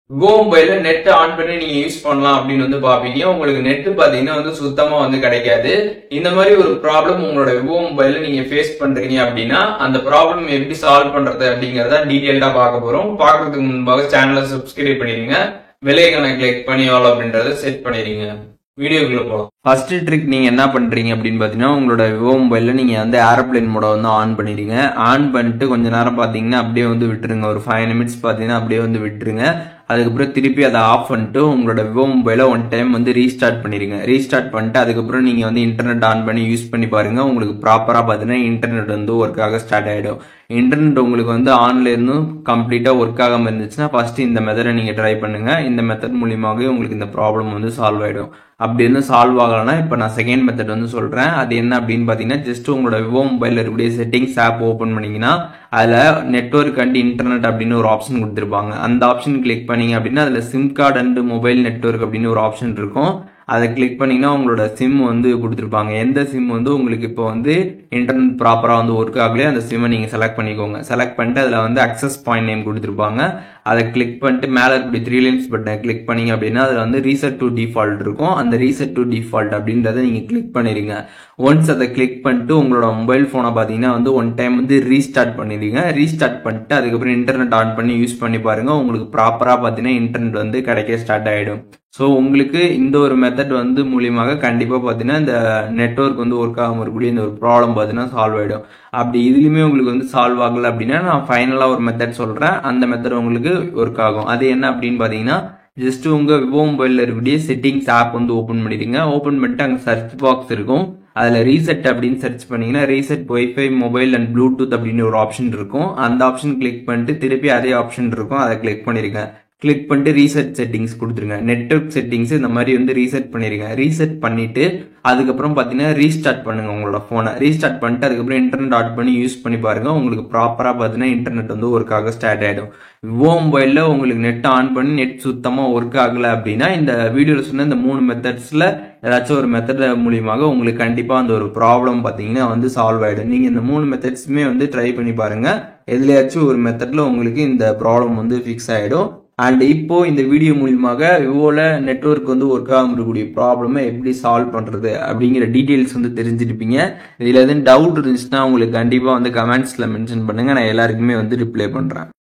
Vivo மொபைல net on பண்ணி நீங்க யூஸ் பண்ணலாம் அப்படின்னு வந்து பாப்பீங்க. உங்களுக்கு நெட் பாத்தீங்கன்னா வந்து சுத்தமா வந்து கிடைக்காது. இந்த மாதிரி ஒரு ப்ராப்ளம் உங்களோட விவோ மொபைல நீங்க ஃபேஸ் பண்றீங்க அப்படின்னா அந்த ப்ராப்ளம் எப்படி சால்வ் பண்றது அப்படிங்கறத டீடைல்டா பார்க்க போறோம். பாக்குறதுக்கு முன்பாக சேனலை சப்ஸ்கிரைப் பண்ணிருங்க, பெல் ஐகானை கிளிக் பண்ணி ஆல் அப்படின்றத செட் பண்ணிருங்க. வீடியோக்குள்ள போகலாம். ஃபர்ஸ்ட் ட்ரிக் நீங்க என்ன பண்றீங்க அப்படின்னு பாத்தீங்கன்னா, உங்களோட விவோ மொபைல்ல நீங்க வந்து ஏரோப்ளேன் மோட வந்து ஆன் பண்ணிடுங்க. ஆன் பண்ணிட்டு கொஞ்ச நேரம் பாத்தீங்கன்னா அப்படியே வந்து விட்டுருங்க. ஒரு 5 நிமிட்ஸ் பாத்தீங்கன்னா அப்படியே வந்து விட்டுருங்க. அதுக்கப்புறம் திருப்பி அதை ஆஃப் பண்ணிட்டு உங்களோட விவோ மொபைலை ஒன் டைம் வந்து ரீஸ்டார்ட் பண்ணிடுங்க. ரீஸ்டார்ட் பண்ணிட்டு அதுக்கப்புறம் நீங்க வந்து இன்டர்நெட் ஆன் பண்ணி யூஸ் பண்ணி பாருங்க. உங்களுக்கு ப்ராப்பரா பாத்தீங்கன்னா இன்டர்நெட் வந்து ஒர்க் ஆக ஸ்டார்ட் ஆயிடும். இன்டர்நெட் உங்களுக்கு வந்து ஆன்ல இருந்தும் கம்ப்ளீட்டா ஒர்க் ஆகாம இருந்துச்சுன்னா ஃபர்ஸ்ட் இந்த மெத்தடை நீங்க ட்ரை பண்ணுங்க. இந்த மெத்தட் மூலியமாகவே உங்களுக்கு இந்த ப்ராப்ளம் வந்து சால்வ் ஆயிடும். அப்படி இருந்து சால்வ் ஆகலன்னா இப்ப நான் செகண்ட் மெத்தட் வந்து சொல்றேன். அது என்ன அப்படின்னு பாத்தீங்கன்னா, ஜஸ்ட் உங்களோட விவோ மொபைல்ல இருக்கக்கூடிய செட்டிங்ஸ் ஆப் ஓபன் பண்ணீங்கன்னா அதுல நெட்வொர்க் அண்ட் இன்டர்நெட் அப்படின்னு ஒரு ஆப்ஷன் கொடுத்துருப்பாங்க. அந்த ஆப்ஷன் கிளிக் பண்ணீங்க அப்படின்னா அதுல sim card and mobile network அப்படின்னு ஒரு ஆப்ஷன் இருக்கும். அதை கிளிக் பண்ணீங்கன்னா உங்களோட சிம் வந்து கொடுத்துருப்பாங்க. எந்த சிம் வந்து உங்களுக்கு இப்போ வந்து இன்டர்நெட் ப்ராப்பரா வந்து ஒர்க் ஆகலையே அந்த சிம்மை நீங்க செலக்ட் பண்ணிக்கோங்க. செலக்ட் பண்ணிட்டு அதுல வந்து அக்சஸ் பாயிண்ட் நேம் கொடுத்துருப்பாங்க. அதை கிளிக் பண்ணிட்டு மேல இருக்கக்கூடிய 3 லைன்ஸ் பட்டனை கிளிக் பண்ணீங்க அப்படின்னா அதுல வந்து ரீசெட் டு டிஃபால்ட் இருக்கும். அந்த ரீசெட் டு டிஃபால்ட் அப்படின்றத நீங்க கிளிக் பண்ணிருங்க. ஒன்ஸ் அதை கிளிக் பண்ணிட்டு உங்களோட மொபைல் போனை பாத்தீங்கன்னா வந்து ஒன் டைம் வந்து ரீஸ்டார்ட் பண்ணிடுங்க. ரீஸ்டார்ட் பண்ணிட்டு அதுக்கப்புறம் இன்டர்நெட் ஆன் பண்ணி யூஸ் பண்ணி பாருங்க. உங்களுக்கு ப்ராப்பரா பாத்தீங்கன்னா இன்டர்நெட் வந்து கிடைக்க ஸ்டார்ட் ஆயிடும். ஸோ உங்களுக்கு இந்த ஒரு மெத்தட் வந்து மூலியமாக கண்டிப்பா பாத்தீங்கன்னா இந்த நெட்வொர்க் வந்து ஒர்க் ஆகாம இருக்கக்கூடிய இந்த ஒரு ப்ராப்ளம் பாத்தீங்கன்னா சால்வ் ஆயிடும். அப்படி இதுலயுமே உங்களுக்கு வந்து சால்வ் ஆகல அப்படின்னா நான் ஃபைனலா ஒரு மெத்தட் சொல்றேன். அந்த மெத்தட் உங்களுக்கு ஒர்க் ஆகும். அது என்ன அப்படின்னு பாத்தீங்கன்னா, ஜஸ்ட் உங்க விவோ மொபைல்ல இருக்கக்கூடிய செட்டிங்ஸ் ஆப் வந்து ஓபன் பண்ணிடுங்க. ஓபன் பண்ணிட்டு அங்க சர்ச் பாக்ஸ் இருக்கும். அதுல ரீசெட் அப்படின்னு சர்ச் பண்ணீங்கன்னா reset wifi mobile and Bluetooth அப்படின்னு ஒரு ஆப்ஷன் இருக்கும். அந்த ஆப்ஷன் கிளிக் பண்ணிட்டு திருப்பி அதே ஆப்ஷன் இருக்கும். அதை கிளிக் பண்ணிருங்க. கிளிக் பண்ணிட்டு ரீசெட் செட்டிங்ஸ் கொடுத்துருங்க. நெட்வொர்க் செட்டிங்ஸ் இந்த மாதிரி வந்து ரீசெட் பண்ணிருங்க. ரீசெட் பண்ணிட்டு அதுக்கப்புறம் பாத்தீங்கன்னா ரீஸ்டார்ட் பண்ணுங்க உங்களோட போனை. ரீஸ்டார்ட் பண்ணிட்டு அதுக்கப்புறம் இன்டர்நெட் ஆன் பண்ணி யூஸ் பண்ணி பாருங்க. உங்களுக்கு ப்ராப்பரா பாத்தீங்கன்னா இன்டர்நெட் வந்து ஒர்க் ஆக ஸ்டார்ட் ஆயிடும். விவோ மொபைல்ல உங்களுக்கு நெட் ஆன் பண்ணி நெட் சுத்தமா ஒர்க் ஆகல அப்படின்னா இந்த வீடியோல சொன்ன இந்த 3 மெத்தட்ஸ்ல ஏதாச்சும் ஒரு மெத்தட் மூலியமாக உங்களுக்கு கண்டிப்பா அந்த ஒரு ப்ராப்ளம் பாத்தீங்கன்னா வந்து சால்வ் ஆயிடும். நீங்க இந்த 3 மெத்தட்ஸுமே வந்து ட்ரை பண்ணி பாருங்க. எதுலயாச்சும் ஒரு மெத்தட்ல உங்களுக்கு இந்த ப்ராப்ளம் வந்து ஃபிக்ஸ் ஆயிடும். அண்ட் இப்போ இந்த வீடியோ மூலியமாக விவோல நெட்வொர்க் வந்து ஒர்க் ஆகாம இருக்கக்கூடிய ப்ராப்ளமை எப்படி சால்வ் பண்றது அப்படிங்கிற டீடைல்ஸ் வந்து தெரிஞ்சிருப்பீங்க. இதுல எதுவும் டவுட் இருந்துச்சுன்னா உங்களுக்கு கண்டிப்பா வந்து கமெண்ட்ஸ்ல மென்ஷன் பண்ணுங்க. நான் எல்லாருக்குமே வந்து ரிப்ளை பண்றேன்.